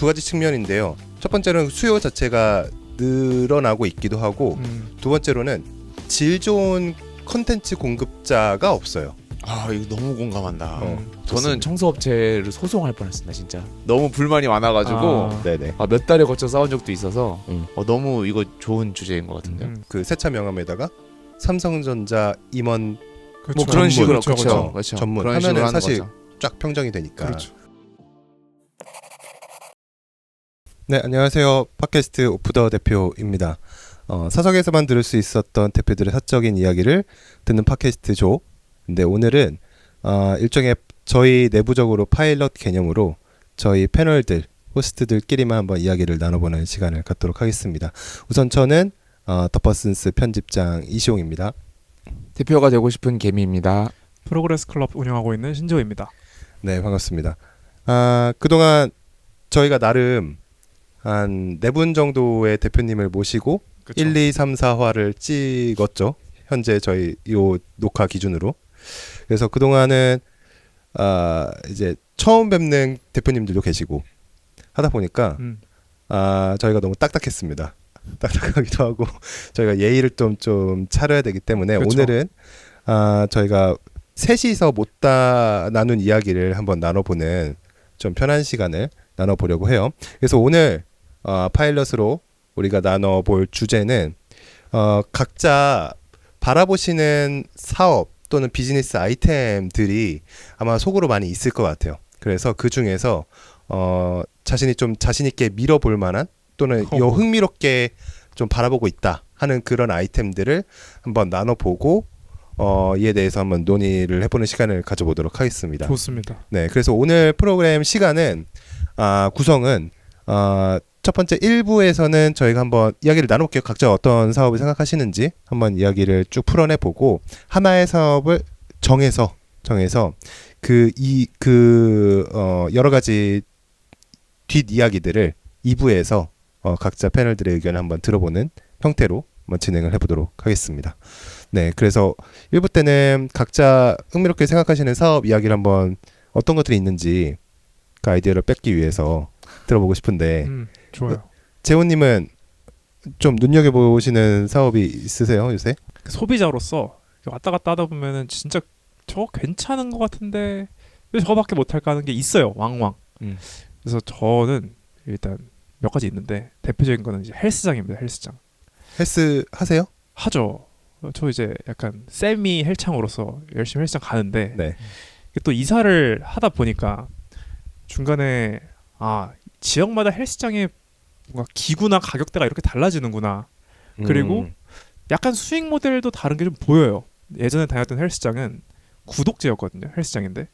두 가지 측면인데요. 첫 번째로는 수요 자체가 늘어나고 있기도 하고 두 번째로는 질 좋은 컨텐츠 공급자가 없어요. 아 이거 너무 공감한다. 좋습니다. 저는 청소업체를 소송할 뻔했습니다. 진짜 너무 불만이 많아가지고 네네. 몇 달에 걸쳐 싸운 적도 있어서 너무 이거 좋은 주제인 것 같은데요. 그 세차 명함에다가 삼성전자 임원 그렇죠. 뭐 그런 식으로 그렇죠. 그렇죠. 전문 그런 하면은 식으로 하는 사실 거죠. 쫙 평정이 되니까. 그렇죠. 네, 안녕하세요. 팟캐스트 오프 더 대표입니다. 사석에서만 들을 수 있었던 대표들의 사적인 이야기를 듣는 팟캐스트 조. 근데 오늘은 일종의 저희 내부적으로 파일럿 개념으로 저희 패널들, 호스트들끼리만 한번 이야기를 나눠보는 시간을 갖도록 하겠습니다. 우선 저는 더 퍼슨스 편집장 이시용입니다. 대표가 되고 싶은 개미입니다. 프로그레스 클럽 운영하고 있는 신재호입니다. 네, 반갑습니다. 그동안 저희가 나름 한 4분 정도의 대표님을 모시고 그쵸. 1, 2, 3, 4화를 찍었죠. 현재 저희 요 녹화 기준으로. 그래서 그동안은 이제 처음 뵙는 대표님들도 계시고 하다 보니까 저희가 너무 딱딱했습니다. 딱딱하기도 하고 저희가 예의를 좀 차려야 되기 때문에 그쵸. 오늘은 저희가 셋이서 못다 나눈 이야기를 한번 나눠보는 좀 편한 시간을 나눠보려고 해요. 그래서 오늘 파일럿으로 우리가 나눠볼 주제는 각자 바라보시는 사업 또는 비즈니스 아이템들이 아마 속으로 많이 있을 것 같아요. 그래서 그 중에서 자신이 좀 자신 있게 밀어볼 만한 또는 요 흥미롭게 좀 바라보고 있다 하는 그런 아이템들을 한번 나눠보고 이에 대해서 한번 논의를 해보는 시간을 가져보도록 하겠습니다. 좋습니다. 네, 그래서 오늘 프로그램 시간은 구성은 첫 번째 1부에서는 저희가 한번 이야기를 나눠볼게요. 각자 어떤 사업을 생각하시는지 한번 이야기를 쭉 풀어내보고 하나의 사업을 정해서 여러 가지 뒷 이야기들을 2부에서 각자 패널들의 의견을 한번 들어보는 형태로 한번 진행을 해보도록 하겠습니다. 네, 그래서 1부 때는 각자 흥미롭게 생각하시는 사업 이야기를 한번 어떤 것들이 있는지 그 아이디어를 뺏기 위해서 들어보고 싶은데 좋아요. 재호님은 좀 눈여겨보시는 사업이 있으세요 요새? 소비자로서 왔다 갔다 하다 보면은 진짜 저거 괜찮은 것 같은데 왜 저거밖에 못할까 하는 게 있어요. 왕왕. 그래서 저는 일단 몇 가지 있는데 대표적인 거는 이제 헬스장입니다. 헬스장. 헬스 하세요? 하죠. 저 이제 약간 세미 헬창으로서 열심히 헬스장 가는데 네. 또 이사를 하다 보니까 중간에 지역마다 헬스장의 뭔가 기구나 가격대가 이렇게 달라지는구나. 그리고 약간 수익 모델도 다른 게 좀 보여요. 예전에 다녔던 헬스장은 구독제였거든요. 헬스장인데.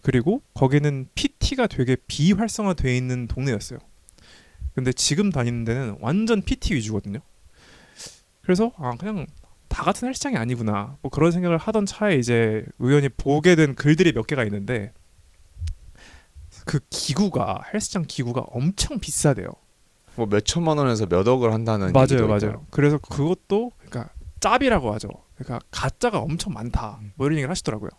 그리고 거기는 PT가 되게 비활성화되어 있는 동네였어요. 근데 지금 다니는 데는 완전 PT 위주거든요. 그래서 그냥 다 같은 헬스장이 아니구나. 뭐 그런 생각을 하던 차에 이제 우연히 보게 된 글들이 몇 개가 있는데 그 기구가 헬스장 기구가 엄청 비싸대요. 뭐 몇 천만 원에서 몇 억을 한다는 맞아요, 얘기도 맞아요. 있더라고요. 그래서 그것도 그러니까 짭이라고 하죠. 그러니까 가짜가 엄청 많다. 뭐 이런 얘기를 하시더라고요.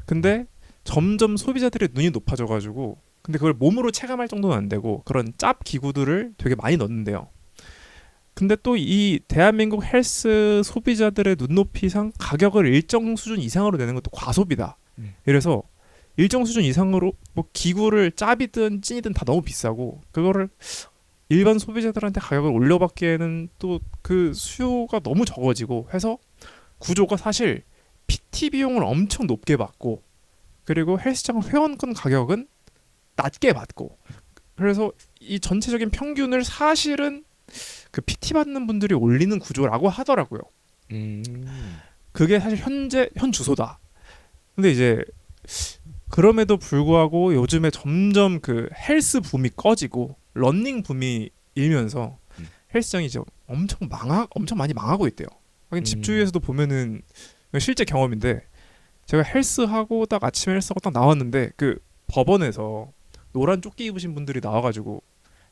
근데 점점 소비자들의 눈이 높아져가지고 근데 그걸 몸으로 체감할 정도는 안 되고 그런 짭 기구들을 되게 많이 넣는데요. 근데 또 이 대한민국 헬스 소비자들의 눈높이상 가격을 일정 수준 이상으로 내는 것도 과소비다. 이래서 일정 수준 이상으로 뭐 기구를 짭이든 찐이든 다 너무 비싸고 그거를 일반 소비자들한테 가격을 올려받기에는 또 그 수요가 너무 적어지고 해서 구조가 사실 PT 비용을 엄청 높게 받고 그리고 헬스장 회원권 가격은 낮게 받고 그래서 이 전체적인 평균을 사실은 그 PT 받는 분들이 올리는 구조라고 하더라고요. 그게 사실 현 주소다. 근데 이제 그럼에도 불구하고 요즘에 점점 그 헬스 붐이 꺼지고 러닝 붐이 일면서 헬스장이 이제 엄청 많이 망하고 있대요. 하긴 집 주위에서도 보면은 실제 경험인데 제가 헬스하고 딱 아침에 헬스하고 딱 나왔는데 그 법원에서 노란 조끼 입으신 분들이 나와가지고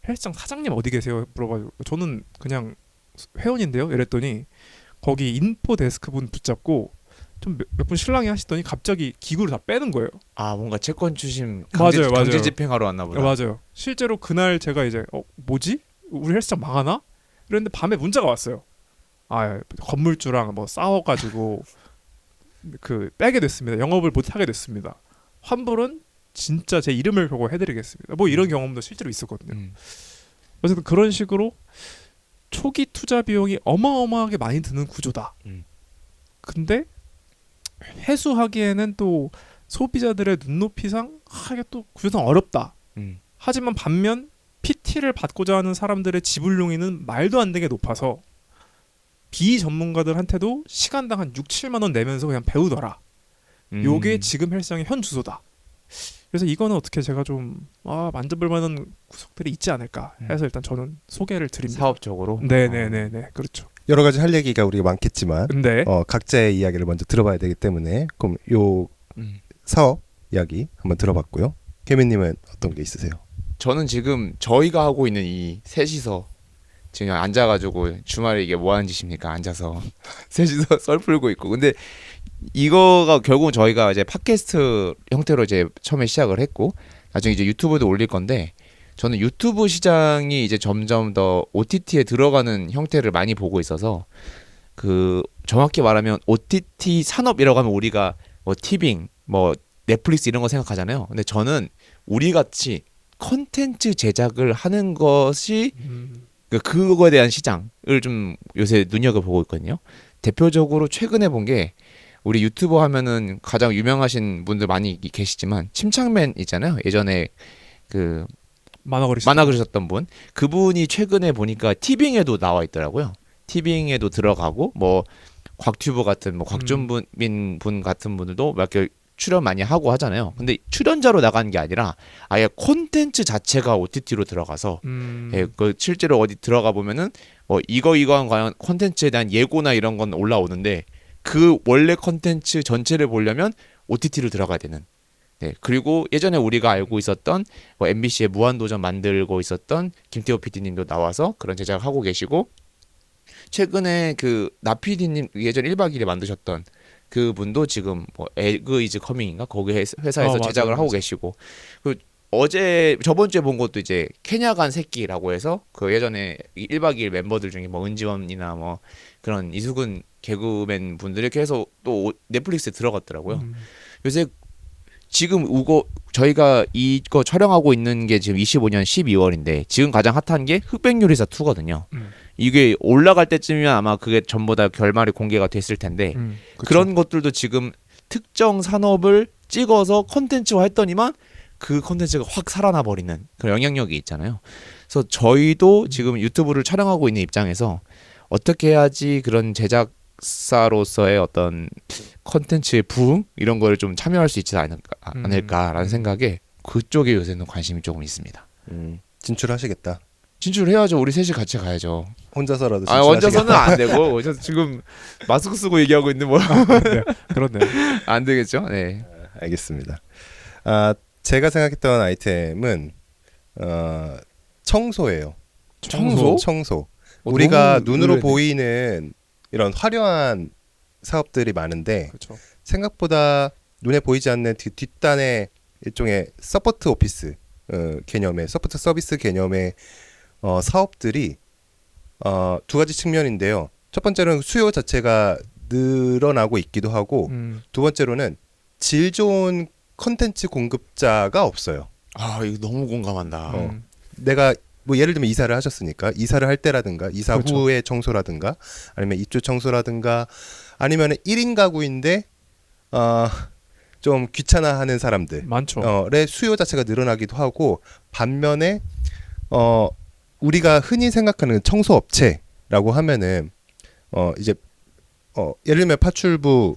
헬스장 사장님 어디 계세요? 물어가지고 저는 그냥 회원인데요. 이랬더니 거기 인포 데스크 분 붙잡고 좀 몇 분 실랑이 하시더니 갑자기 기구를 다 빼는 거예요. 아 뭔가 채권 추심 맞아요. 강제 집행하러 왔나 보다. 맞아요. 실제로 그날 제가 이제 뭐지? 우리 헬스장 망하나? 이랬는데 밤에 문자가 왔어요. 아 건물주랑 뭐 싸워가지고 그 빼게 됐습니다. 영업을 못 하게 됐습니다. 환불은 진짜 제 이름을 걸고 해드리겠습니다. 뭐 이런 경험도 실제로 있었거든요. 어쨌든 그런 식으로 초기 투자 비용이 어마어마하게 많이 드는 구조다. 근데 회수하기에는 또 소비자들의 눈높이상 이게 또 구조상 어렵다. 하지만 반면 PT를 받고자 하는 사람들의 지불 용의는 말도 안 되게 높아서 비전문가들한테도 시간당 한 6, 7만 원 내면서 그냥 배우더라. 요게 지금 헬스장의 현 주소다. 그래서 이거는 어떻게 제가 좀 만져볼 만한 구석들이 있지 않을까 해서 일단 저는 소개를 드립니다. 사업적으로. 네네네네 그렇죠. 여러 가지 할 얘기가 우리가 많겠지만 근데 각자의 이야기를 먼저 들어봐야 되기 때문에 그럼 요 사업 이야기 한번 들어봤고요. 케미님은 어떤 게 있으세요? 저는 지금 저희가 하고 있는 이 셋이서 지금 앉아가지고 주말에 이게 뭐 하는 짓입니까? 앉아서 셋이서 썰 풀고 있고. 근데 이거가 결국은 저희가 이제 팟캐스트 형태로 이제 처음에 시작을 했고 나중에 이제 유튜브도 올릴 건데 저는 유튜브 시장이 이제 점점 더 OTT에 들어가는 형태를 많이 보고 있어서 그 정확히 말하면 OTT 산업이라고 하면 우리가 뭐 티빙, 뭐 넷플릭스 이런 거 생각하잖아요. 근데 저는 우리 같이 컨텐츠 제작을 하는 것이 그거에 대한 시장을 좀 요새 눈여겨보고 있거든요. 대표적으로 최근에 본 게 우리 유튜버 하면은 가장 유명하신 분들 많이 계시지만 침착맨 있잖아요. 예전에 그 만화 그리셨던 분. 그분이 최근에 보니까 티빙에도 나와 있더라고요. 티빙에도 들어가고 뭐 곽튜브 같은 뭐 곽준빈 분 같은 분들도 몇 개 출연 많이 하고 하잖아요. 근데 출연자로 나간 게 아니라 아예 콘텐츠 자체가 OTT로 들어가서 예, 그 실제로 어디 들어가 보면은 뭐 이거한 과연 콘텐츠에 대한 예고나 이런 건 올라오는데 그 원래 콘텐츠 전체를 보려면 OTT로 들어가야 되는. 네, 그리고 예전에 우리가 알고 있었던 뭐 MBC의 무한도전 만들고 있었던 김태호 PD님도 나와서 그런 제작을 하고 계시고 최근에 그 나 PD님 예전 1박 2일에 만드셨던 그 분도 지금 뭐 에그 이즈 커밍인가 거기 회사에서 제작을 맞아요. 하고 계시고 그 어제 저번 주에 본 것도 이제 케냐 간 새끼라고 해서 그 예전에 1박 2일 멤버들 중에 뭐 은지원이나 뭐 그런 이수근 개그맨 분들 이렇게 해서 또 넷플릭스에 들어갔더라고요. 요새 지금 저희가 이거 촬영하고 있는 게 지금 25년 12월인데 지금 가장 핫한 게 흑백요리사 2거든요. 이게 올라갈 때쯤이면 아마 그게 전부 다 결말이 공개가 됐을 텐데 그런 것들도 지금 특정 산업을 찍어서 컨텐츠화 했더니만 그 컨텐츠가 확 살아나 버리는 그런 영향력이 있잖아요. 그래서 저희도 지금 유튜브를 촬영하고 있는 입장에서 어떻게 해야지 그런 제작사로서의 어떤 컨텐츠의 부흥 이런 거를 좀 참여할 수 있지 않을까라는 생각에 그쪽에 요새는 관심이 조금 있습니다. 진출하시겠다. 진출해야죠. 우리 셋이 같이 가야죠. 혼자서라도 혼자서는 안 되고 지금 마스크 쓰고 얘기하고 있는 뭐 네, 그렇네. 안 되겠죠. 네. 알겠습니다. 제가 생각했던 아이템은 청소예요. 청소. 우리가 눈으로 보이는 이런 화려한 사업들이 많은데 그렇죠. 생각보다 눈에 보이지 않는 뒷단의 일종의 서포트 오피스 개념의 서포트 서비스 개념의 사업들이 두 가지 측면인데요. 첫 번째로는 수요 자체가 늘어나고 있기도 하고 두 번째로는 질 좋은 컨텐츠 공급자가 없어요. 이거 너무 공감한다. 내가 뭐 예를 들면 이사를 하셨으니까 이사를 할 때라든가 이사 그렇죠. 후의 청소라든가 아니면 입주 청소라든가 아니면 1인 가구인데 좀 귀찮아하는 사람들 많죠. 수요 자체가 늘어나기도 하고 반면에 우리가 흔히 생각하는 청소 업체라고 하면은 이제 예를 들면 파출부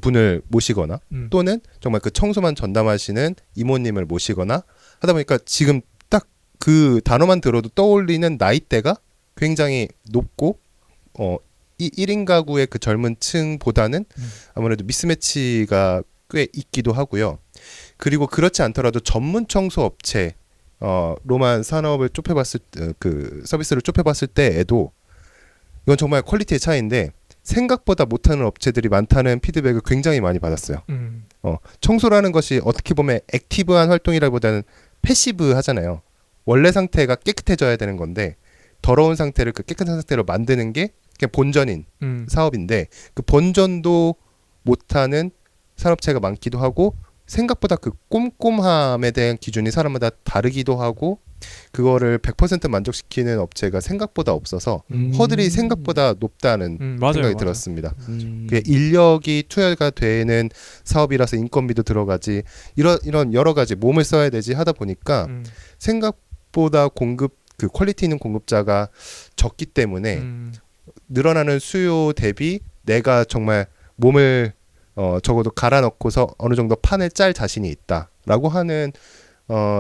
분을 모시거나 또는 정말 그 청소만 전담하시는 이모님을 모시거나 하다 보니까 지금 딱 그 단어만 들어도 떠올리는 나이대가 굉장히 높고 이 1인 가구의 그 젊은 층보다는 아무래도 미스매치가 꽤 있기도 하고요. 그리고 그렇지 않더라도 전문 청소 업체 로만 산업을 좁혀봤을 그 서비스를 좁혀봤을 때에도 이건 정말 퀄리티의 차이인데 생각보다 못하는 업체들이 많다는 피드백을 굉장히 많이 받았어요. 청소라는 것이 어떻게 보면 액티브한 활동이라기보다는 패시브 하잖아요. 원래 상태가 깨끗해져야 되는 건데 더러운 상태를 그 깨끗한 상태로 만드는 게 그냥 본전인 사업인데 그 본전도 못하는 산업체가 많기도 하고 생각보다 그 꼼꼼함에 대한 기준이 사람마다 다르기도 하고 그거를 100% 만족시키는 업체가 생각보다 없어서 허들이 생각보다 높다는 맞아요, 생각이 맞아요. 들었습니다. 그게 인력이 투여가 되는 사업이라서 인건비도 들어가지 이런 여러 가지 몸을 써야 되지 하다 보니까 생각보다 그 퀄리티 있는 공급자가 적기 때문에 늘어나는 수요 대비 내가 정말 몸을 적어도 갈아 넣고서 어느 정도 판을 짤 자신이 있다라고 하는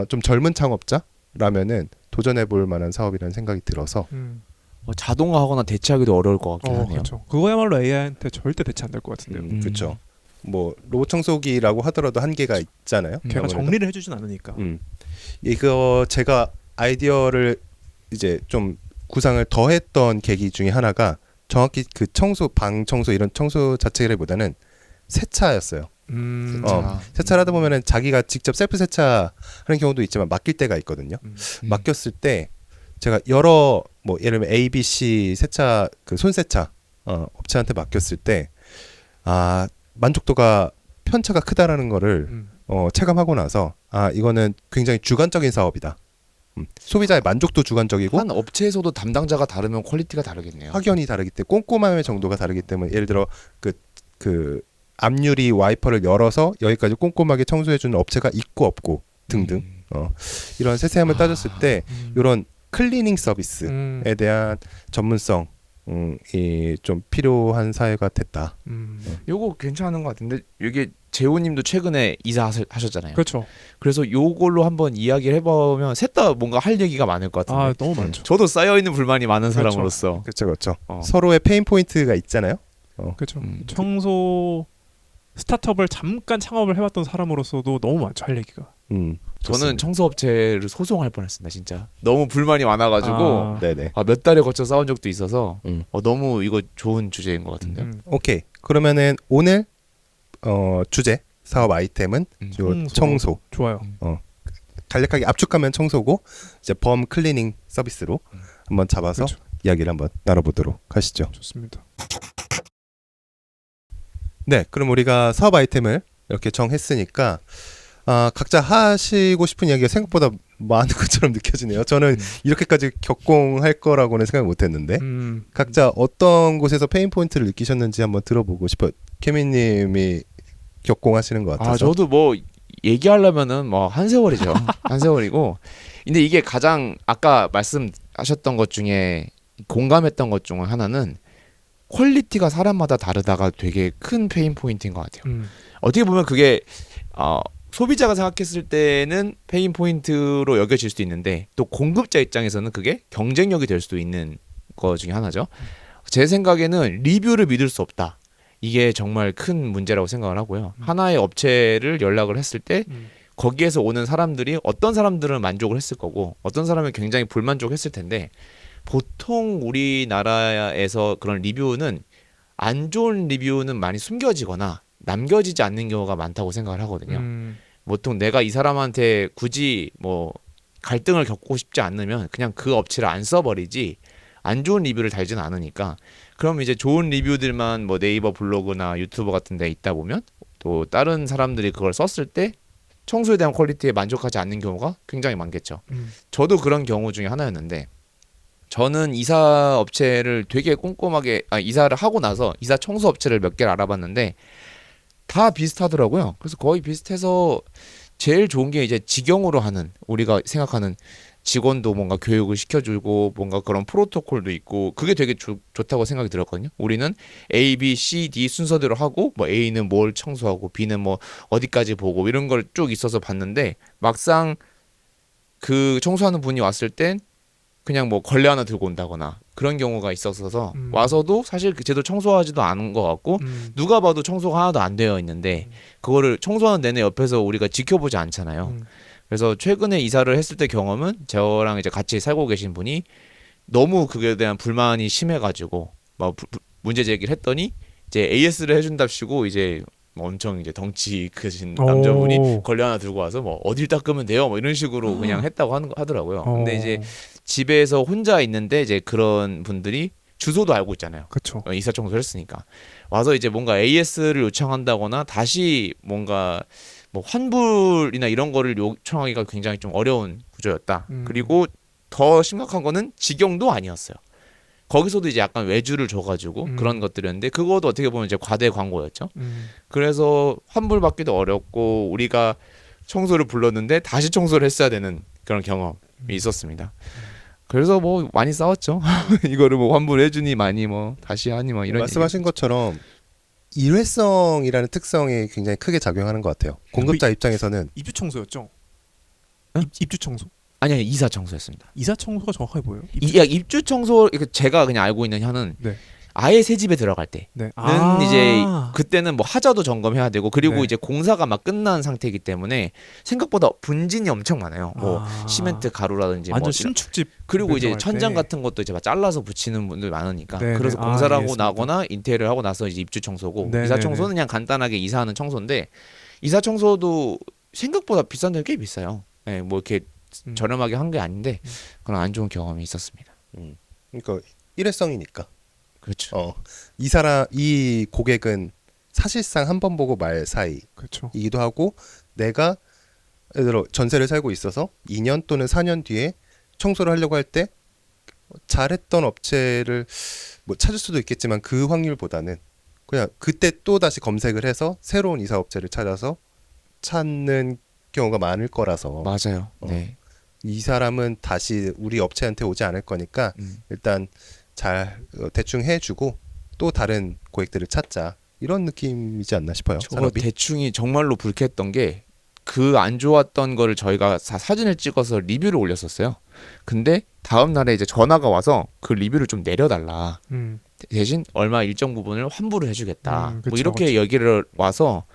좀 젊은 창업자라면은 도전해 볼 만한 사업이라는 생각이 들어서 자동화하거나 대체하기도 어려울 것 같긴 하네요. 그렇죠. 그거야말로 AI한테 절대 대체 안 될 것 같은데요. 그렇죠. 뭐 로봇 청소기라고 하더라도 한계가 있잖아요. 걔가 아무래도. 정리를 해주진 않으니까. 이거 제가 아이디어를 이제 좀 구상을 더 했던 계기 중에 하나가 정확히 그 방 청소 이런 청소 자체보다는 세차였어요. 세차를 하다 보면은 자기가 직접 셀프 세차하는 경우도 있지만 맡길 때가 있거든요. 맡겼을 때 제가 여러 뭐 예를 들면 A, B, C 세차 그 손세차 업체한테 맡겼을 때 만족도가 편차가 크다라는 거를 체감하고 나서 이거는 굉장히 주관적인 사업이다. 소비자의 만족도 주관적이고 한 업체에서도 담당자가 다르면 퀄리티가 다르겠네요. 확연히 다르기 때문에 꼼꼼함의 정도가 다르기 때문에 예를 들어 그 앞유리 와이퍼를 열어서 여기까지 꼼꼼하게 청소해주는 업체가 있고 없고 등등 이런 세세함을 따졌을 때 이런 클리닝 서비스에 대한 전문성 이 좀 필요한 사회가 됐다. 요거 괜찮은 것 같은데 이게 재호님도 최근에 이사하셨잖아요. 그렇죠. 그래서 요걸로 한번 이야기를 해보면 셋 다 뭔가 할 얘기가 많을 것 같은데. 너무 많죠. 저도 쌓여 있는 불만이 많은 그렇죠. 사람으로서. 그렇죠. 서로의 페인 포인트가 있잖아요. 그렇죠. 청소 스타트업을 잠깐 창업을 해봤던 사람으로서도 너무 많죠 할 얘기가. 저는 청소업체를 소송할 뻔했습니다. 진짜 너무 불만이 많아가지고 네네. 몇 달에 걸쳐 싸운 적도 있어서 너무 이거 좋은 주제인 것 같은데요. 오케이. 그러면은 오늘 주제 사업 아이템은 요 청소. 좋아요. 간략하게 압축하면 청소고 이제 범 클리닝 서비스로 한번 잡아서 그렇죠. 이야기를 한번 나눠보도록 하시죠. 좋습니다. 네, 그럼 우리가 사업 아이템을 이렇게 정했으니까 각자 하시고 싶은 이야기가 생각보다 많은 것처럼 느껴지네요. 저는 이렇게까지 격공할 거라고는 생각 못했는데 각자 어떤 곳에서 페인 포인트를 느끼셨는지 한번 들어보고 싶어요. 케미님이 격공하시는 것 같아서. 저도 뭐 얘기하려면은 뭐 한 세월이죠. 한 세월이고. 근데 이게 가장 아까 말씀하셨던 것 중에 공감했던 것 중 하나는 퀄리티가 사람마다 다르다가 되게 큰 페인 포인트인 것 같아요. 어떻게 보면 그게 소비자가 생각했을 때는 페인 포인트로 여겨질 수도 있는데 또 공급자 입장에서는 그게 경쟁력이 될 수도 있는 것 중에 하나죠. 제 생각에는 리뷰를 믿을 수 없다. 이게 정말 큰 문제라고 생각을 하고요. 하나의 업체를 연락을 했을 때 거기에서 오는 사람들이 어떤 사람들은 만족을 했을 거고 어떤 사람은 굉장히 불만족했을 텐데 보통 우리나라에서 그런 리뷰는 안 좋은 리뷰는 많이 숨겨지거나 남겨지지 않는 경우가 많다고 생각을 하거든요. 보통 내가 이 사람한테 굳이 뭐 갈등을 겪고 싶지 않으면 그냥 그 업체를 안 써버리지 안 좋은 리뷰를 달지는 않으니까 그럼 이제 좋은 리뷰들만 뭐 네이버 블로그나 유튜브 같은 데 있다 보면 또 다른 사람들이 그걸 썼을 때 청소에 대한 퀄리티에 만족하지 않는 경우가 굉장히 많겠죠. 저도 그런 경우 중에 하나였는데 저는 이사 업체를 되게 꼼꼼하게 이사를 하고 나서 이사 청소 업체를 몇 개를 알아봤는데 다 비슷하더라고요. 그래서 거의 비슷해서 제일 좋은 게 이제 직영으로 하는 우리가 생각하는 직원도 뭔가 교육을 시켜주고 뭔가 그런 프로토콜도 있고 그게 되게 좋다고 생각이 들었거든요. 우리는 A, B, C, D 순서대로 하고 뭐 A는 뭘 청소하고 B는 뭐 어디까지 보고 이런 걸 쭉 있어서 봤는데 막상 그 청소하는 분이 왔을 땐 그냥 뭐 걸레 하나 들고 온다거나 그런 경우가 있었어서 와서도 사실 쟤도 청소하지도 않은 것 같고 누가 봐도 청소가 하나도 안 되어 있는데 그거를 청소하는 내내 옆에서 우리가 지켜보지 않잖아요. 그래서 최근에 이사를 했을 때 경험은 저랑 이제 같이 살고 계신 분이 너무 그에 대한 불만이 심해가지고 뭐 문제 제기를 했더니 이제 AS를 해준답시고 이제 뭐 엄청 이제 덩치 크신 남자분이 오. 걸레 하나 들고 와서 뭐 어딜 닦으면 돼요 뭐 이런 식으로 그냥 했다고 하더라고요. 근데 어. 이제 집에서 혼자 있는데 이제 그런 분들이 주소도 알고 있잖아요. 그쵸. 이사 청소를 했으니까 와서 이제 뭔가 AS를 요청한다거나 다시 뭔가 뭐 환불이나 이런 거를 요청하기가 굉장히 좀 어려운 구조였다. 그리고 더 심각한 거는 직영도 아니었어요. 거기서도 이제 약간 외주를 줘가지고 그런 것들이었는데 그것도 어떻게 보면 이제 과대 광고였죠. 그래서 환불 받기도 어렵고 우리가 청소를 불렀는데 다시 청소를 했어야 되는 그런 경험이 있었습니다. 그래서 뭐 많이 싸웠죠. 이거를 뭐 환불해주니 많이 뭐 다시 하니 뭐 이런 말씀하신 것처럼 일회성이라는 특성이 굉장히 크게 작용하는 것 같아요. 공급자 입장에서는 입주 청소였죠. 응? 입주 청소. 아니요 이사 청소였습니다. 이사 청소가 정확하게 뭐예요? 입주 청소 제가 그냥 알고 있는 현은 네. 아예 새 집에 들어갈 때. 네. 는 이제 그때는 뭐 하자도 점검해야 되고 그리고 네. 이제 공사가 막 끝난 상태이기 때문에 생각보다 분진이 엄청 많아요. 뭐 아. 시멘트 가루라든지 완전 뭐 신축집. 그리고 이제 들어갈 천장 때. 같은 것도 이제 막 잘라서 붙이는 분들 많으니까 네, 그래서 네. 공사를 하고 알겠습니다. 나거나 인테리어를 하고 나서 이제 입주 청소고 네, 이사 네, 청소는 그냥 간단하게 이사하는 청소인데 이사 청소도 생각보다 비싼 데는 꽤 비싸요. 네, 뭐 이렇게 저렴하게 한 게 아닌데 그런 안 좋은 경험이 있었습니다. 그러니까 일회성이니까. 그렇죠. 이 고객은 사실상 한 번 보고 말 사이이기도 그렇죠. 하고 내가 예를 들어 전세를 살고 있어서 2년 또는 4년 뒤에 청소를 하려고 할 때 잘했던 업체를 뭐 찾을 수도 있겠지만 그 확률보다는 그냥 그때 또 다시 검색을 해서 새로운 이사 업체를 찾아서 찾는 경우가 많을 거라서 맞아요. 네. 이 사람은 다시 우리 업체한테 오지 않을 거니까 일단 잘 대충 해주고 또 다른 고객들을 찾자 이런 느낌이지 않나 싶어요. 저거 산업이. 대충이 정말로 불쾌했던 게 그 안 좋았던 거를 저희가 사진을 찍어서 리뷰를 올렸었어요. 근데 다음 날에 이제 전화가 와서 그 리뷰를 좀 내려달라. 대신 얼마 일정 부분을 환불을 해주겠다. 그쵸, 뭐 이렇게 그쵸. 얘기를 와서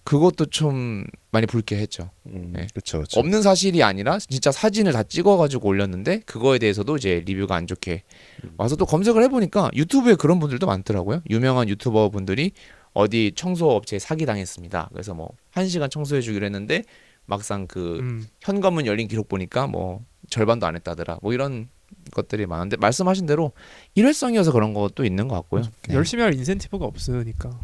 그것도 좀 많이 불쾌했죠. 네. 그렇죠. 없는 사실이 아니라 진짜 사진을 다 찍어가지고 올렸는데 그거에 대해서도 이제 리뷰가 안 좋게 와서 또 검색을 해보니까 유튜브에 그런 분들도 많더라고요. 유명한 유튜버 분들이 어디 청소 업체에 사기 당했습니다. 그래서 뭐 1시간 청소해주기로 했는데 막상 그 현관문 열린 기록 보니까 뭐 절반도 안 했다더라. 뭐 이런 것들이 많은데 말씀하신 대로 일회성이어서 그런 것도 있는 것 같고요. 네. 열심히 할 인센티브가 없으니까.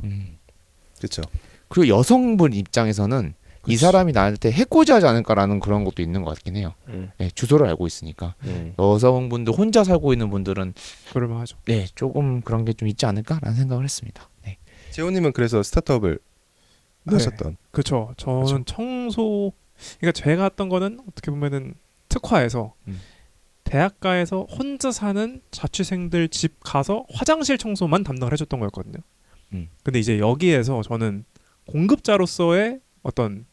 그렇죠. 그리고 여성분 입장에서는 이 사람이 나한테 해코지하지 않을까라는 그런 것도 있는 것 같긴 해요. 네, 주소를 알고 있으니까 여성분들 혼자 살고 있는 분들은 그럴만하죠. 네 조금 그런 게 좀 있지 않을까라는 생각을 했습니다. 네. 재호님은 그래서 스타트업을 네. 하셨던. 그렇죠. 저는 그쵸. 청소. 그러니까 제가 했던 거는 어떻게 보면은 특화해서 대학가에서 혼자 사는 자취생들 집 가서 화장실 청소만 담당을 해줬던 거였거든요. 근데 이제 여기에서 저는 공급자로서의 어떤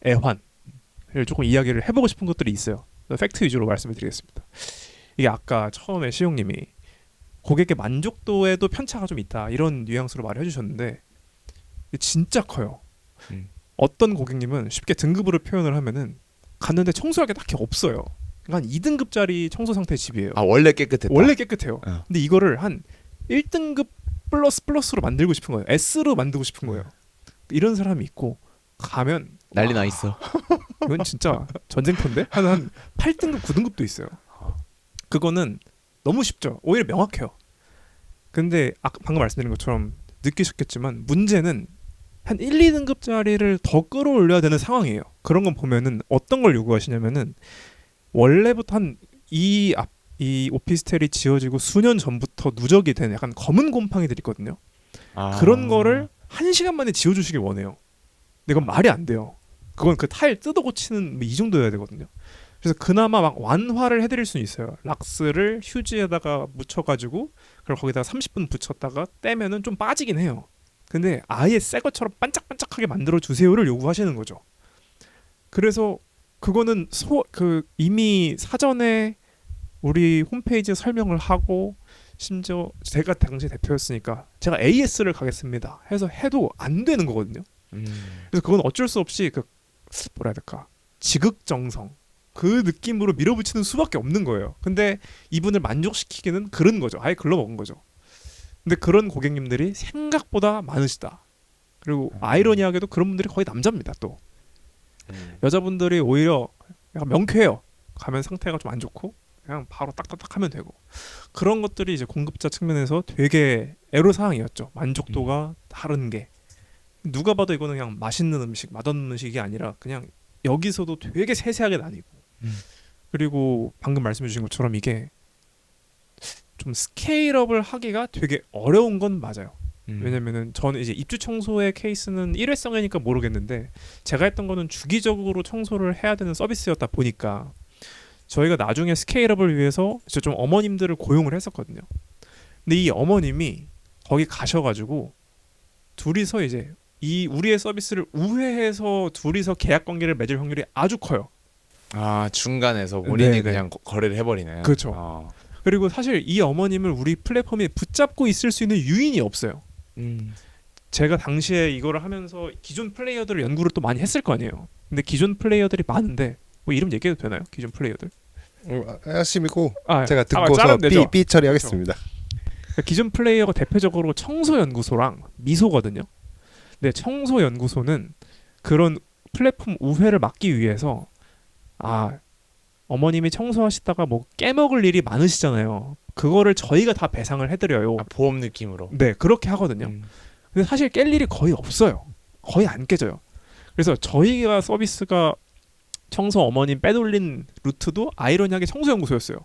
애환을 조금 이야기를 해보고 싶은 것들이 있어요. 팩트 위주로 말씀을 드리겠습니다. 이게 아까 처음에 시용님이 고객의 만족도에도 편차가 좀 있다 이런 뉘앙스로 말을 해주셨는데 진짜 커요. 어떤 고객님은 쉽게 등급으로 표현을 하면은 갔는데 청소할 게 딱히 없어요. 그러니까 한 2등급짜리 청소 상태의 집이에요. 아 원래 깨끗했다. 원래 깨끗해요. 어. 근데 이거를 한 1등급 플러스로 만들고 싶은 거예요. S로 만들고 싶은 거예요. 이런 사람이 있고 가면 난리 나 있어. 이건 진짜 전쟁터인데? 한 8등급, 9등급도 있어요. 그거는 너무 쉽죠. 오히려 명확해요. 근데 아까 방금 말씀드린 것처럼 느끼셨겠지만 문제는 한 1, 2등급짜리를 더 끌어올려야 되는 상황이에요. 그런 건 보면은 어떤 걸 요구하시냐면은 원래부터 이 오피스텔이 지어지고 수년 전부터 누적이 된 약간 검은 곰팡이들이 있거든요. 그런 거를 1시간 만에 지워주시길 원해요. 근데 이건 말이 안 돼요. 그건 그 타일 뜯어 고치는 이 정도여야 되거든요. 그래서 그나마 막 완화를 해드릴 수는 있어요. 락스를 휴지에다가 묻혀가지고 그걸 거기다가 30분 붙였다가 떼면은 좀 빠지긴 해요. 근데 아예 새 것처럼 반짝반짝하게 만들어 주세요를 요구하시는 거죠. 그래서 그거는 이미 사전에 우리 홈페이지에 설명을 하고 심지어 제가 당시 대표였으니까 제가 AS를 가겠습니다 해서 해도 안 되는 거거든요. 그래서 그건 어쩔 수 없이 뭐라 해야 될까 지극정성 그 느낌으로 밀어붙이는 수밖에 없는 거예요. 근데 이분을 만족시키기는 그런 거죠. 아예 글러먹은 거죠. 근데 그런 고객님들이 생각보다 많으시다. 그리고 아이러니하게도 그런 분들이 거의 남자입니다. 또 여자분들이 오히려 약간 명쾌해요. 가면 상태가 좀 안 좋고 그냥 바로 딱딱딱 하면 되고 그런 것들이 이제 공급자 측면에서 되게 애로사항이었죠. 만족도가 다른 게 누가 봐도 이거는 그냥 맛있는 음식, 맛없는 음식이 아니라 그냥 여기서도 되게 세세하게 나뉘고 그리고 방금 말씀해 주신 것처럼 이게 좀 스케일업을 하기가 되게 어려운 건 맞아요. 왜냐면은 저는 이제 입주 청소의 케이스는 일회성이니까 모르겠는데 제가 했던 거는 주기적으로 청소를 해야 되는 서비스였다 보니까 저희가 나중에 스케일업을 위해서 이제 좀 어머님들을 고용을 했었거든요. 근데 이 어머님이 거기 가셔가지고 둘이서 이제 이 우리의 서비스를 우회해서 둘이서 계약 관계를 맺을 확률이 아주 커요. 아 중간에서 본인이 네네. 그냥 거래를 해버리네요. 그렇죠. 그리고 사실 이 어머님을 우리 플랫폼에 붙잡고 있을 수 있는 유인이 없어요. 제가 당시에 이거를 하면서 기존 플레이어들을 연구를 또 많이 했을 거 아니에요. 근데 기존 플레이어들이 많은데 뭐 이름 얘기해도 되나요? 기존 플레이어들? 하심이고 아, 제가 자르면 듣고서 되죠. 삐 처리하겠습니다. 그러니까 기존 플레이어가 대표적으로 청소연구소랑 미소거든요. 근데 청소연구소는 그런 플랫폼 우회를 막기 위해서 어머님이 청소하시다가 뭐 깨먹을 일이 많으시잖아요. 그거를 저희가 다 배상을 해드려요. 보험 느낌으로. 네, 그렇게 하거든요. 근데 사실 깰 일이 거의 없어요. 거의 안 깨져요. 그래서 저희가 서비스가 청소 어머님 빼돌린 루트도 아이러니하게 청소연구소였어요.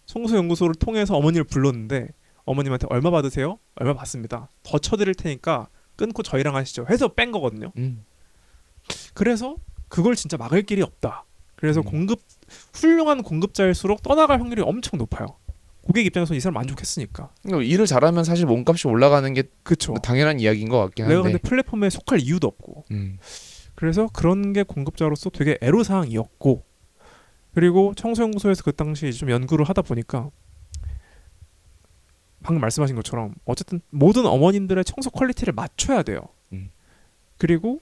청소연구소를 통해서 어머니를 불렀는데 어머님한테 얼마 받으세요? 얼마 받습니다. 더 쳐드릴 테니까 끊고 저희랑 하시죠. 해서 뺀 거거든요. 그래서 그걸 진짜 막을 길이 없다. 그래서 훌륭한 공급자일수록 떠나갈 확률이 엄청 높아요. 고객 입장에서 이 사람 만족했으니까. 일을 잘하면 사실 몸값이 올라가는 게 그쵸. 당연한 이야기인 것 같긴 한데. 내가 근데 플랫폼에 속할 이유도 없고. 그래서 그런 게 공급자로서 되게 애로사항이었고 그리고 청소연구소에서 그 당시 좀 연구를 하다 보니까 방금 말씀하신 것처럼 어쨌든 모든 어머님들의 청소 퀄리티를 맞춰야 돼요. 그리고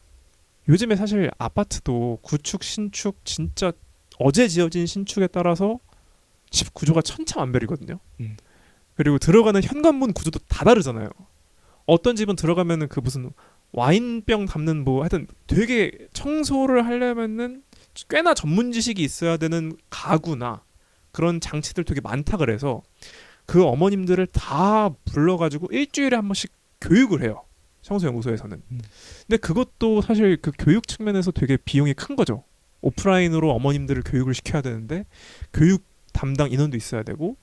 요즘에 사실 아파트도 구축, 신축 진짜 어제 지어진 신축에 따라서 집 구조가 천차만별이거든요. 그리고 들어가는 현관문 구조도 다 다르잖아요. 어떤 집은 들어가면은 그 무슨 와인병 담는 뭐 하여튼 되게 청소를 하려면은 꽤나 전문 지식이 있어야 되는 가구나 그런 장치들 되게 많다 그래서 그 어머님들을 다 불러가지고 일주일에 한 번씩 교육을 해요. 청소연구소에서는. 근데 그것도 사실 그 교육 측면에서 되게 비용이 큰 거죠. 오프라인으로 어머님들을 교육을 시켜야 되는데 교육 담당 인원도 있어야 되고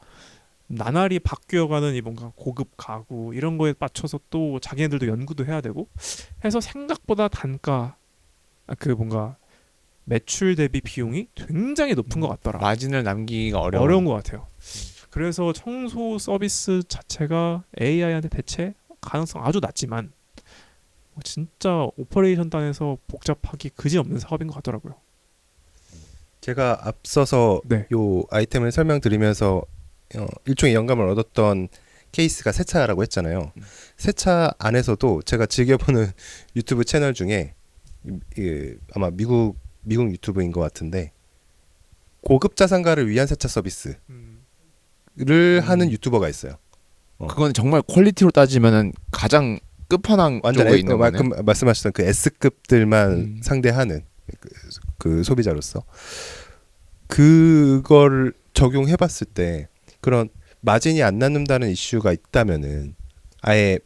나날이 바뀌어가는 이 뭔가 고급 가구 이런 거에 맞춰서 또 자기네들도 연구도 해야 되고 해서 생각보다 단가 그 뭔가 매출 대비 비용이 굉장히 높은 것 같더라. 마진을 남기기가 어려운 것 같아요. 그래서 청소 서비스 자체가 AI한테 대체 가능성 아주 낮지만 진짜 오퍼레이션 단에서 복잡하기 그지없는 사업인 것 같더라고요. 제가 앞서서 네. 요 아이템을 설명드리면서 일종의 영감을 얻었던 케이스가 세차라고 했잖아요. 세차 안에서도 제가 즐겨보는 유튜브 채널 중에 아마 미국 유튜브인 것 같은데 고급 자산가를 위한 세차 서비스를 하는 유튜버가 있어요. 그건 정말 퀄리티로 따지면은 가장 끝판왕 완전 쪽에 있는 거네. 말씀하셨던 그 S급들만 상대하는 그 소비자로서 그걸 적용해봤을 때 그런 마진이 안 남는다는 이슈가 있다면은 아예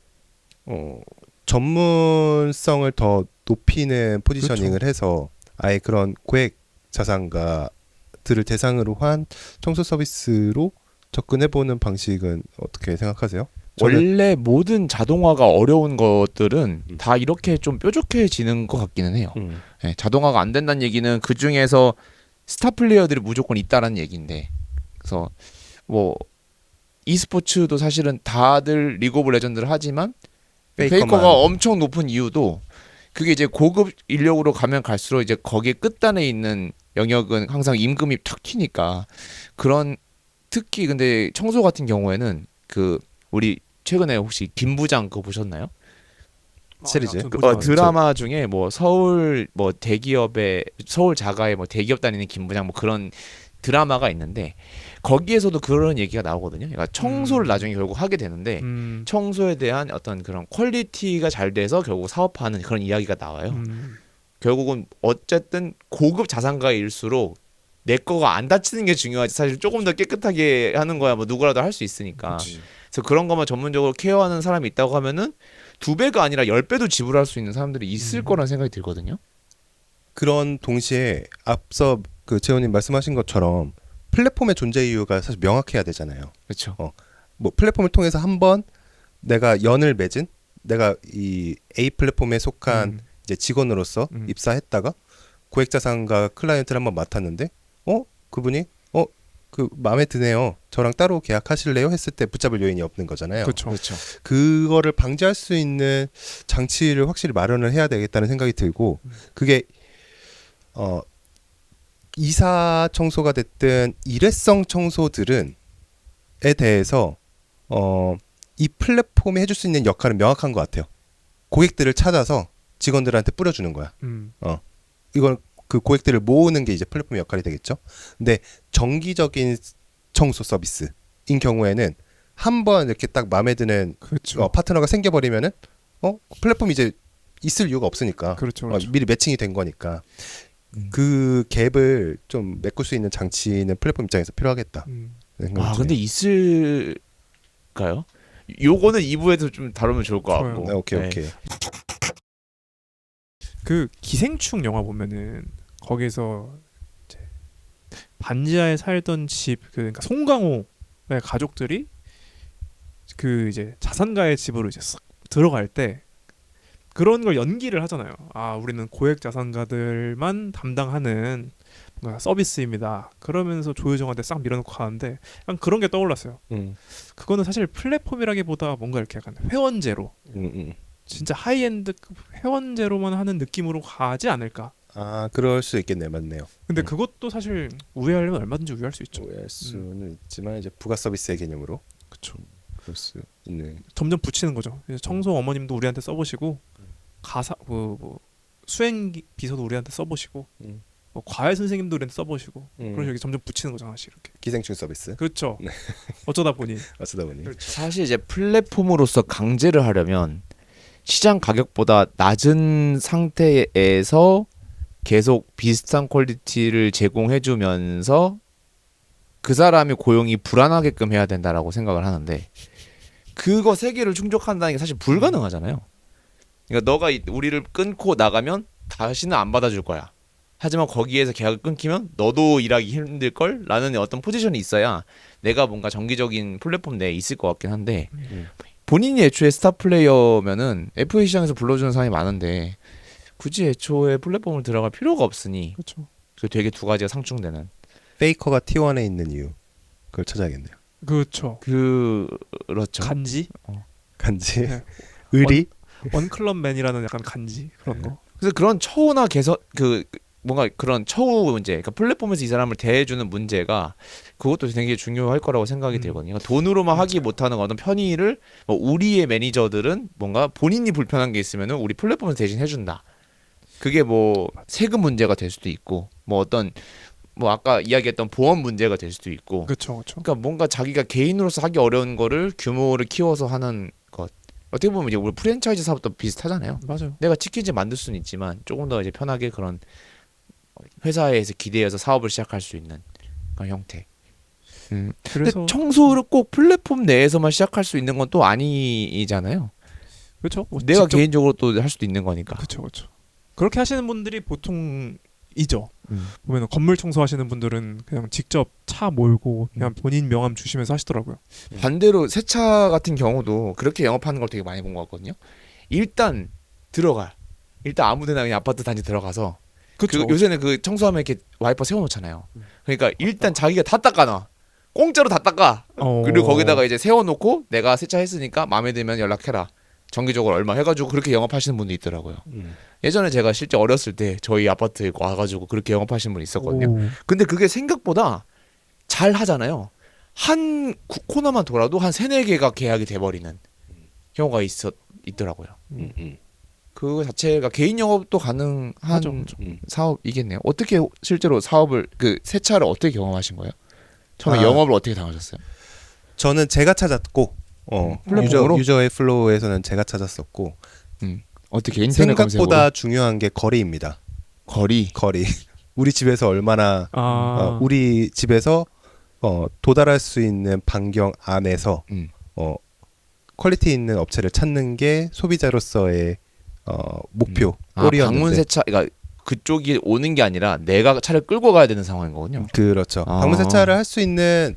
전문성을 더 높이는 포지셔닝을 그렇죠. 해서 아예 그런 고액 자산가들을 대상으로 한 청소 서비스로 접근해보는 방식은 어떻게 생각하세요? 원래 모든 자동화가 어려운 것들은 다 이렇게 좀 뾰족해지는 것 같기는 해요. 네, 자동화가 안 된다는 얘기는 그 중에서 스타 플레이어들이 무조건 있다라는 얘기인데, 그래서 뭐 e스포츠도 사실은 다들 리그 오브 레전드를 하지만 페이커가 엄청 높은 이유도 그게 이제 고급 인력으로 가면 갈수록 이제 거기에 끝단에 있는 영역은 항상 임금이 탁 튀니까 그런 특히 근데 청소 같은 경우에는 그 우리 최근에 혹시 김부장 그거 보셨나요? 시리즈? 드라마 중에 뭐 서울 뭐 대기업의 서울 자가의 뭐 대기업 다니는 김부장 뭐 그런 드라마가 있는데 거기에서도 그런 얘기가 나오거든요. 그러니까 청소를 나중에 결국 하게 되는데 청소에 대한 어떤 그런 퀄리티가 잘 돼서 결국 사업화하는 그런 이야기가 나와요. 결국은 어쨌든 고급 자산가일수록 내 거가 안 다치는 게 중요하지. 사실 조금 더 깨끗하게 하는 거야 뭐 누구라도 할 수 있으니까. 그래서 그런 것만 전문적으로 케어하는 사람이 있다고 하면은 2배가 아니라 10배도 지불할 수 있는 사람들이 있을 거라는 생각이 들거든요. 그런 동시에 앞서 그 재호님 말씀하신 것처럼 플랫폼의 존재 이유가 사실 명확해야 되잖아요. 그렇죠. 뭐 플랫폼을 통해서 한번 내가 연을 맺은 내가 이 A 플랫폼에 속한 이제 직원으로서 입사했다가 고액자산가 클라이언트를 한번 맡았는데 그분이 그 마음에 드네요. 저랑 따로 계약하실래요? 했을 때 붙잡을 요인이 없는 거잖아요. 그렇죠. 그렇죠. 그거를 방지할 수 있는 장치를 확실히 마련을 해야 되겠다는 생각이 들고 그게 이사 청소가 됐든 일회성 청소들은 에 대해서 이 플랫폼이 해줄 수 있는 역할은 명확한 것 같아요. 고객들을 찾아서 직원들한테 뿌려주는 거야. 이건 그 고객들을 모으는 게 이제 플랫폼의 역할이 되겠죠. 근데 정기적인 청소 서비스인 경우에는 한번 이렇게 딱 마음에 드는 그렇죠. 파트너가 생겨버리면은 플랫폼이 이제 있을 이유가 없으니까 그렇죠. 그렇죠. 미리 매칭이 된 거니까 그 갭을 좀 메꿀 수 있는 장치는 플랫폼 입장에서 필요하겠다. 아 근데 있을까요? 요거는 2부에서 좀 다루면 좋을 것 좋아요. 같고. 오케이. 그 기생충 영화 보면은 거기서 이제 반지하에 살던 집 그러니까 송강호의 가족들이 그 이제 자산가의 집으로 이제 싹 들어갈 때 그런 걸 연기를 하잖아요. 아 우리는 고액 자산가들만 담당하는 뭔가 서비스입니다. 그러면서 조효정한테 싹 밀어넣고 하는데 약간 그런 게 떠올랐어요. 그거는 사실 플랫폼이라기보다 뭔가 이렇게 약간 회원제로 진짜 하이엔드 회원제로만 하는 느낌으로 가지 않을까. 아 그럴 수 있겠네. 맞네요. 근데 그것도 사실 우회하려면 얼마든지 우회할 수 있죠. 오해할 수는 있지만 이제 부가 서비스의 개념으로 그렇죠. 그럴 수 있는. 점점 붙이는 거죠. 이제 청소 어머님도 우리한테 써보시고 가사 뭐 수행 비서도 우리한테 써보시고 뭐 과외 선생님도 우리한테 써보시고 그런 식으로 점점 붙이는 거죠. 하나씩 이렇게. 기생충 서비스. 그렇죠. 어쩌다 보니. 어쩌다 보니. 그렇죠. 사실 이제 플랫폼으로서 강제를 하려면 시장 가격보다 낮은 상태에서 계속 비슷한 퀄리티를 제공해주면서 그 사람의 고용이 불안하게끔 해야 된다라고 생각을 하는데 그거 세 개를 충족한다는 게 사실 불가능하잖아요. 그러니까 너가 우리를 끊고 나가면 다시는 안 받아줄 거야. 하지만 거기에서 계약을 끊기면 너도 일하기 힘들걸? 라는 어떤 포지션이 있어야 내가 뭔가 정기적인 플랫폼 내에 있을 것 같긴 한데 본인이 애초에 스타 플레이어면은 FA 시장에서 불러주는 사람이 많은데 굳이 애초에 플랫폼을 들어갈 필요가 없으니 그렇죠. 그 되게 두 가지가 상충되는 페이커가 T1에 있는 이유. 그걸 찾아야겠네요. 그렇죠. 그렇죠. 간지, 간지. 네. 의리. 원클럽맨이라는 약간 간지 그런 거. 그래서 그런 처우나 개선 그 뭔가 그런 처우 문제, 그러니까 플랫폼에서 이 사람을 대해주는 문제가 그것도 되게 중요할 거라고 생각이 들거든요. 그러니까 돈으로만 하기 못하는 어떤 편의를 뭐 우리의 매니저들은 뭔가 본인이 불편한 게 있으면은 우리 플랫폼에서 대신 해준다. 그게 뭐 세금 문제가 될 수도 있고 뭐 어떤 뭐 아까 이야기했던 보험 문제가 될 수도 있고. 그렇죠, 그렇죠. 그러니까 뭔가 자기가 개인으로서 하기 어려운 거를 규모를 키워서 하는 것. 어떻게 보면 이제 우리 프랜차이즈 사업도 비슷하잖아요. 맞아요. 내가 치킨집 만들 수는 있지만 조금 더 이제 편하게 그런 회사에서 기대어서 사업을 시작할 수 있는 그런 형태. 그래서 근데 청소를 꼭 플랫폼 내에서만 시작할 수 있는 건 또 아니잖아요. 그렇죠. 뭐 내가 직접- 개인적으로 또 할 수도 있는 거니까. 그렇죠, 그렇죠. 그렇게 하시는 분들이 보통이죠. 보면 건물 청소하시는 분들은 그냥 직접 차 몰고 그냥 본인 명함 주시면서 하시더라고요. 반대로 세차 같은 경우도 그렇게 영업하는 걸 되게 많이 본 것 같거든요. 일단 들어가. 일단 아무데나 그냥 아파트 단지 들어가서 그렇죠. 그 요새는 그 청소하면 이렇게 와이퍼 세워놓잖아요. 그러니까 일단 자기가 다 닦아놔. 공짜로 다 닦아. 그리고 거기다가 이제 세워놓고 내가 세차했으니까 마음에 들면 연락해라. 정기적으로 얼마 해가지고 그렇게 영업하시는 분도 있더라고요. 예전에 제가 실제 어렸을 때 저희 아파트에 와가지고 그렇게 영업하시는 분이 있었거든요. 근데 그게 생각보다 잘 하잖아요. 한 코너만 돌아도 한 3-4개가 계약이 돼버리는 경우가 있더라고요. 그거 자체가 개인 영업도 가능한 하죠. 사업이겠네요. 어떻게 실제로 사업을 그 세차를 어떻게 경험하신 거예요? 처음에 영업을 어떻게 당하셨어요? 저는 제가 찾았고 플랫폼으로? 유저의 플로우에서는 제가 찾았었고 어떻게 인터넷 생각보다 검색으로? 중요한 게 거리입니다. 거리. 우리 집에서 얼마나 우리 집에서 도달할 수 있는 반경 안에서 퀄리티 있는 업체를 찾는 게 소비자로서의 목표 골이었는데 방문 세차, 그러니까 그쪽이 오는 게 아니라 내가 차를 끌고 가야 되는 상황인 거군요. 그렇죠. 방문 세차를 할 수 있는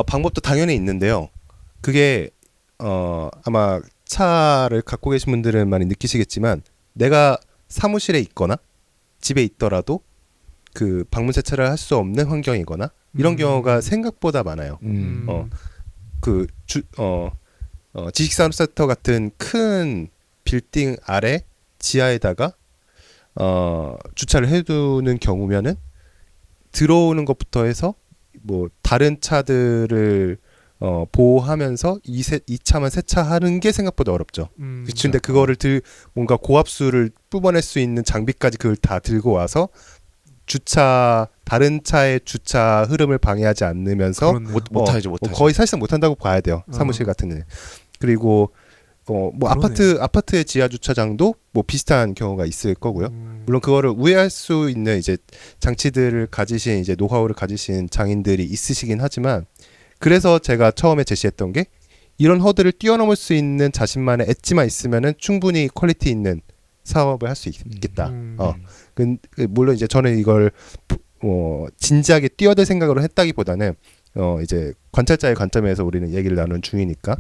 방법도 당연히 있는데요. 그게 아마 차를 갖고 계신 분들은 많이 느끼시겠지만 내가 사무실에 있거나 집에 있더라도 그 방문 세차를 할 수 없는 환경이거나 이런 경우가 생각보다 많아요. 지식산업센터 같은 큰 빌딩 아래 지하에다가 주차를 해두는 경우면은 들어오는 것부터 해서 뭐 다른 차들을 보호하면서 이 차만 세차하는 게 생각보다 어렵죠. 근데 그거를 뭔가 고압수를 뿜어낼 수 있는 장비까지 그걸 다 들고 와서 다른 차의 주차 흐름을 방해하지 않으면서 못하죠. 거의 사실상 못한다고 봐야 돼요. 사무실 같은 데. 그리고 뭐 아파트의 지하 주차장도 뭐 비슷한 경우가 있을 거고요. 물론 그거를 우회할 수 있는 이제 장치들을 가지신 이제 노하우를 가지신 장인들이 있으시긴 하지만 그래서 제가 처음에 제시했던 게 이런 허들을 뛰어넘을 수 있는 자신만의 엣지만 있으면은 충분히 퀄리티 있는 사업을 할 수 있겠다. 물론 이제 저는 이걸 진지하게 뛰어들 생각으로 했다기보다는 이제 관찰자의 관점에서 우리는 얘기를 나누는 중이니까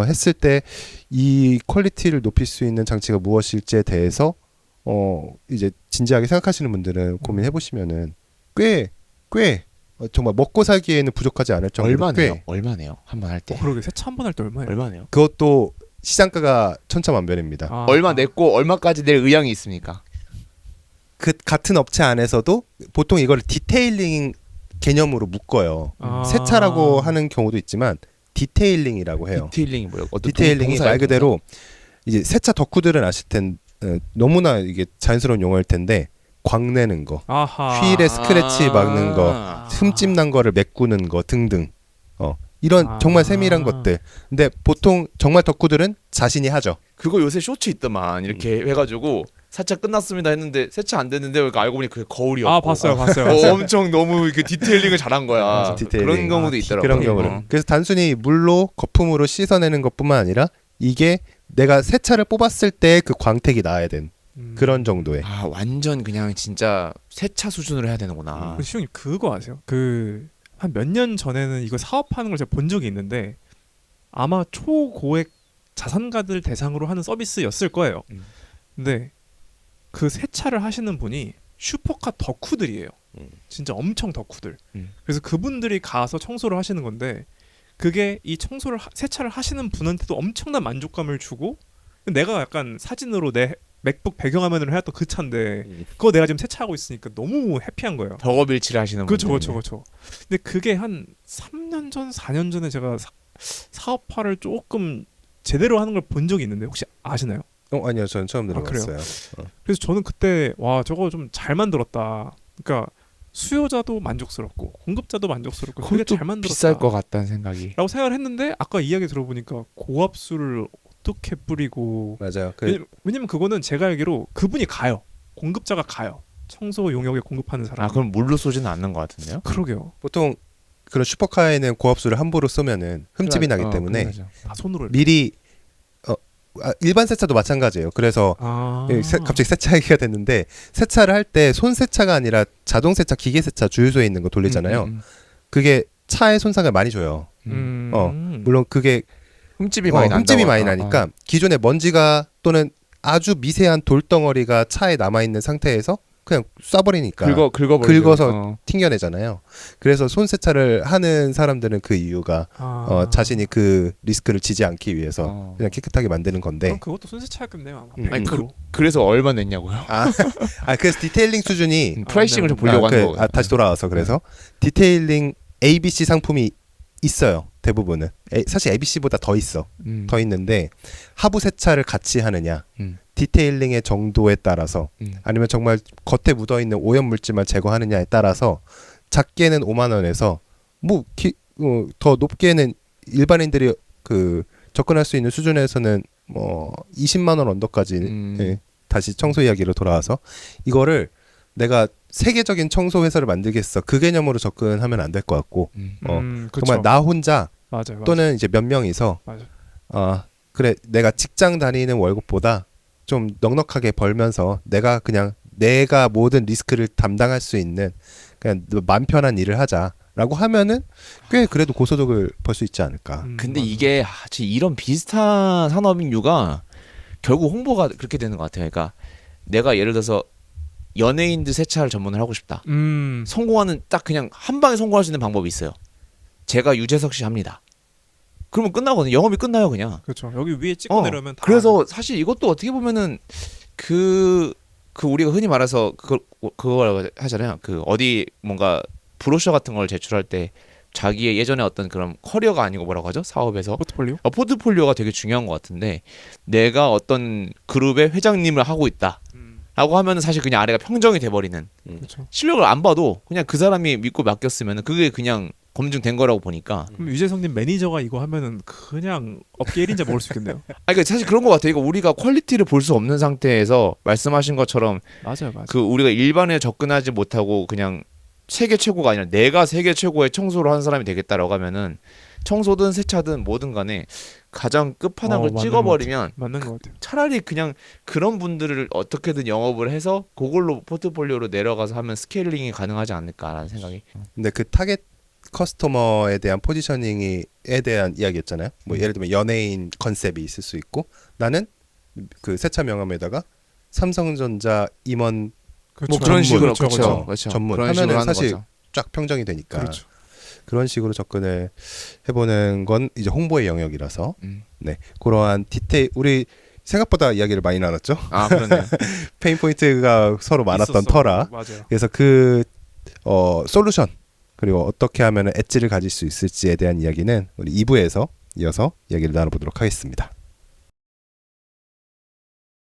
했을 때 이 퀄리티를 높일 수 있는 장치가 무엇일지에 대해서 이제 진지하게 생각하시는 분들은 고민해 보시면은 꽤 정말 먹고 살기에는 부족하지 않을 정도로 얼마네요? 한 번 할 때. 그러게 세차 한 번 할 때 얼마예요? 얼마네요? 그것도 시장가가 천차만별입니다. 얼마 냈고 얼마까지 낼 의향이 있습니까? 그 같은 업체 안에서도 보통 이걸 디테일링 개념으로 묶어요. 세차라고 하는 경우도 있지만 디테일링이라고 해요. 디테일링이 뭐예요? 디테일링이 말 그대로 이제 세차 덕후들은 아실 텐 너무나 이게 자연스러운 용어일 텐데 광내는 거, 휠에 스크래치 막는 거, 흠집 난 거를 메꾸는 거 등등. 이런 정말 세밀한 것들. 근데 보통 정말 덕후들은 자신이 하죠. 그거 요새 쇼츠 있더만 이렇게 해가지고 세차 끝났습니다 했는데 세차 안 됐는데 알고 보니 그게 거울이었고. 봤어요. 엄청 너무 그 디테일링을 잘한 거야. 그런 경우도 있더라고요. 그런 경우는. 그래서 단순히 물로 거품으로 씻어내는 것뿐만 아니라 이게 내가 세차를 뽑았을 때 그 광택이 나야 된 그런 정도의. 완전 그냥 진짜 세차 수준으로 해야 되는구나. 시형님 그거 아세요? 한 몇 년 전에는 이거 사업하는 걸 제가 본 적이 있는데 아마 초고액 자산가들 대상으로 하는 서비스였을 거예요. 근데 그 세차를 하시는 분이 슈퍼카 덕후들이에요. 진짜 엄청 덕후들. 그래서 그분들이 가서 청소를 하시는 건데 그게 이 세차를 하시는 분한테도 엄청난 만족감을 주고 내가 약간 사진으로 내 맥북 배경화면으로 해왔던 그 차인데 그거 내가 지금 세차하고 있으니까 너무 해피한 거예요. 덕업일치를 하시는 분들. 그렇죠. 근데 그게 한 3년 전, 4년 전에 제가 사업화를 조금 제대로 하는 걸 본 적이 있는데 혹시 아시나요? 아니요, 저는 처음 들어봤어요. 그래서 저는 그때 와 저거 좀 잘 만들었다. 그러니까 수요자도 만족스럽고 공급자도 만족스럽고 되게 잘 만들었다. 비쌀 것 같다는 생각이. 라고 생각을 했는데 아까 이야기 들어보니까 고압수를 어떻게 뿌리고 맞아요. 왜냐면 그거는 제가 알기로 그분이 가요. 공급자가 가요. 청소 용역에 공급하는 사람. 그럼 물로 쏘지는 않는 것 같은데요? 그러게요. 보통 그런 슈퍼카에는 고압수를 함부로 쏘면은 흠집이 나기 때문에 손으로 미리 일반 세차도 마찬가지예요. 그래서 갑자기 세차 얘기가 됐는데 세차를 할 때 손 세차가 아니라 자동 세차, 기계 세차 주유소에 있는 거 돌리잖아요. 그게 차에 손상을 많이 줘요. 물론 그게 흠집이 많이 나니까 기존에 먼지가 또는 아주 미세한 돌덩어리가 차에 남아있는 상태에서 그냥 쏴버리니까 긁어서 튕겨내잖아요. 그래서 손 세차를 하는 사람들은 그 이유가 자신이 그 리스크를 지지 않기 위해서 그냥 깨끗하게 만드는 건데. 그럼 그것도 손 세차였겠네요. 그래서 얼마 냈냐고요? 그래서 디테일링 수준이 프라이싱을 좀 보려고 하는 거. 다시 돌아와서 그래서 디테일링 ABC 상품이 있어요. 대부분은 사실 ABC보다 더 있어. 음. 더 있는데 하부 세차를 같이 하느냐, 음. 디테일링의 정도에 따라서 아니면 정말 겉에 묻어 있는 오염 물질만 제거하느냐에 따라서 작게는 5만 원에서 뭐 더 높게는 일반인들이 그 접근할 수 있는 수준에서는 뭐 20만 원 언더까지 예, 다시 청소 이야기로 돌아와서 이거를 내가 세계적인 청소 회사를 만들겠어 그 개념으로 접근하면 안 될 것 같고 그쵸. 정말 나 혼자 맞아요. 또는 이제 몇 명이서 맞아요. 그래 내가 직장 다니는 월급보다 좀 넉넉하게 벌면서 내가 모든 리스크를 담당할 수 있는 그냥 맘 편한 일을 하자라고 하면은 꽤 그래도 고소득을 벌 수 있지 않을까. 근데 맞아요. 이게 이런 비슷한 산업인 이유가 결국 홍보가 그렇게 되는 것 같아요. 그러니까 내가 예를 들어서 연예인들 세차를 전문을 하고 싶다. 성공하는 딱 그냥 한 방에 성공할 수 있는 방법이 있어요. 제가 유재석 씨 합니다. 그러면 끝나거든요. 영업이 끝나요 그냥. 그렇죠. 여기 위에 찍고 내려면 다 그래서 사실 이것도 어떻게 보면은 그 우리가 흔히 말해서 그걸 하잖아요. 그 어디 뭔가 브로셔 같은 걸 제출할 때 자기의 예전에 어떤 그런 커리어가 아니고 뭐라고 하죠? 사업에서 포트폴리오? 포트폴리오가 되게 중요한 것 같은데 내가 어떤 그룹의 회장님을 하고 있다. 라고 하면은 사실 그냥 아래가 평정이 돼버리는 그렇죠. 실력을 안 봐도 그냥 그 사람이 믿고 맡겼으면은 그게 그냥 검증된 거라고 보니까 그럼 유재석님 매니저가 이거 하면은 그냥 업계 1인자 먹을 수 있겠네요. 그러니까 사실 그런 것 같아요. 이거 우리가 퀄리티를 볼 수 없는 상태에서 말씀하신 것처럼 맞아요. 그 우리가 일반에 접근하지 못하고 그냥 세계 최고가 아니라 내가 세계 최고의 청소를 하는 사람이 되겠다라고 하면은 청소든 세차든 뭐든 간에 가장 끝판왕을 맞는 찍어버리면 맞는 것 같아요. 차라리 그냥 그런 분들을 어떻게든 영업을 해서 그걸로 포트폴리오로 내려가서 하면 스케일링이 가능하지 않을까라는 생각이. 근데 그 타겟 커스터머에 대한 포지셔닝에 대한 이야기였잖아요. 뭐 예를 들면 연예인 컨셉이 있을 수 있고 나는 그 세차 명함에다가 삼성전자 임원 그렇죠. 뭐 그런 식으로 그렇죠, 그렇죠. 그렇죠. 전문 그런 식으로 하면은 하는 사실 거죠. 쫙 평정이 되니까 그렇죠. 그런 식으로 접근을 해보는 건 이제 홍보의 영역이라서 네 그러한 디테일 우리 생각보다 이야기를 많이 나눴죠. 아 그러네요. 페인 포인트가 서로 많았던 있었어. 터라 맞아요. 그래서 그 솔루션 그리고 어떻게 하면 엣지를 가질 수 있을지에 대한 이야기는 우리 2부에서 이어서 이야기를 나눠보도록 하겠습니다.